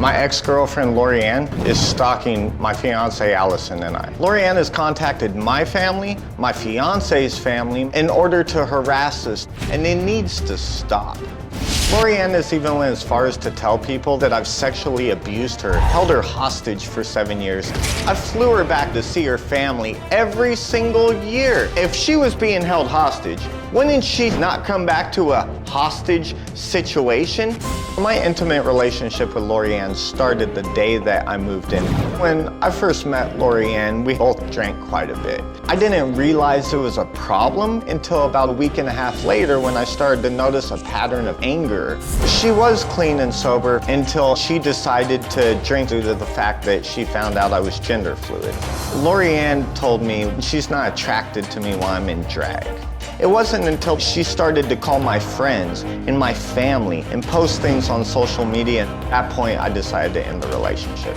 My ex-girlfriend, Lorianne, is stalking my fiancée, Allison, and I. Lorianne has contacted my family, my fiancé's family, in order to harass us, and it needs to stop. Lorianne has even went as far as to tell people that I've sexually abused her, held her hostage for 7 years. I flew her back to see her family every single year. If she was being held hostage, wouldn't she not come back to a hostage situation? My intimate relationship with Lorianne started the day that I moved in. When I first met Lorianne, we both drank quite a bit. I didn't realize it was a problem until about a week and a half later when I started to notice a pattern of anger. She was clean and sober until she decided to drink due to the fact that she found out I was gender fluid. Lorianne told me she's not attracted to me while I'm in drag. It wasn't until she started to call my friends and my family and post things on social media. At that point, I decided to end the relationship.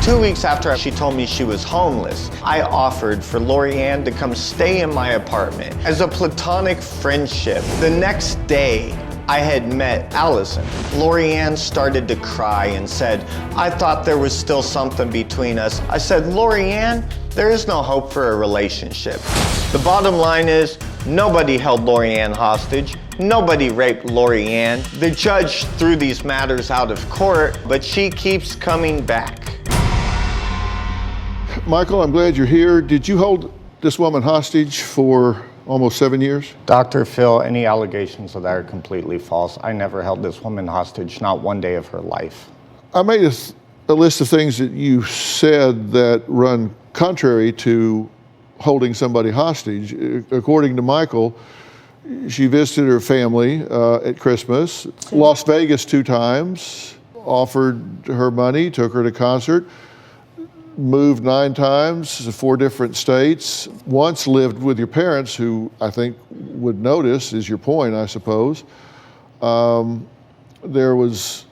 2 weeks after she told me she was homeless, I offered for Lorianne to come stay in my apartment as a platonic friendship. The next day, I had met Allison. Lorianne started to cry and said, I thought there was still something between us. I said, Lorianne, there is no hope for a relationship. The bottom line is, nobody held Lorianne hostage. Nobody raped Lorianne. The judge threw these matters out of court, but she keeps coming back. Michael, I'm glad you're here. Did you hold this woman hostage for almost 7 years? Dr. Phil, any allegations of that are completely false. I never held this woman hostage, not one day of her life. I made a list of things that you said that run contrary to holding somebody hostage. According to Michael, she visited her family at Christmas, Las Vegas 2 times, offered her money, took her to concert, moved 9 times to 4 different states, once lived with your parents, who I think would notice, is your point, I suppose. There was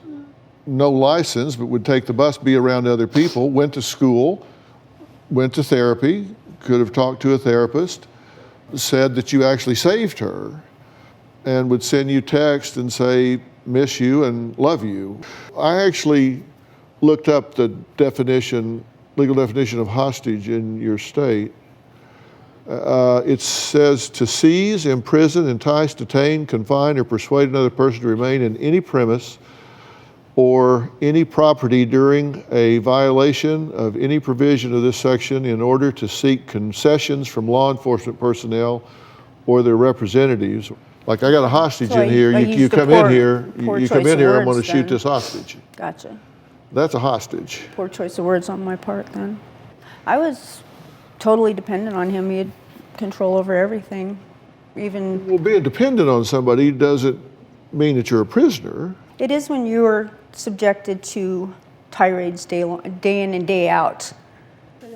no license, but would take the bus, be around other people, went to school, went to therapy, could have talked to a therapist, said that you actually saved her, and would send you text and say, miss you and love you. I actually looked up the legal definition of hostage in your state. It says to seize, imprison, entice, detain, confine, or persuade another person to remain in any premise or any property during a violation of any provision of this section in order to seek concessions from law enforcement personnel or their representatives. Like, I got a hostage in here, you come in here, I'm gonna shoot this hostage. Gotcha. That's a hostage. Poor choice of words on my part then. I was totally dependent on him. He had control over everything. Well, being dependent on somebody doesn't mean that you're a prisoner. It is when you're subjected to tirades day in and day out.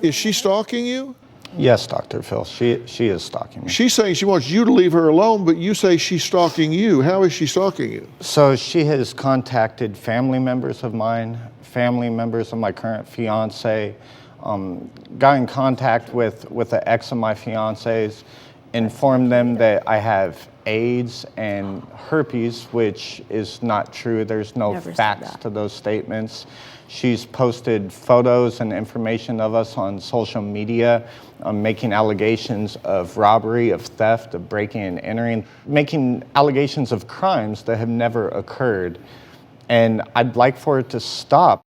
Is she stalking you? Yes, Dr. Phil, she is stalking me. She's saying she wants you to leave her alone, but you say she's stalking you. How is she stalking you? So she has contacted family members of mine, family members of my current fiance, got in contact with the ex of my fiance's, informed them that I have AIDS and herpes, which is not true. There's no facts to those statements. She's posted photos and information of us on social media, making allegations of robbery, of theft, of breaking and entering, making allegations of crimes that have never occurred. And I'd like for it to stop.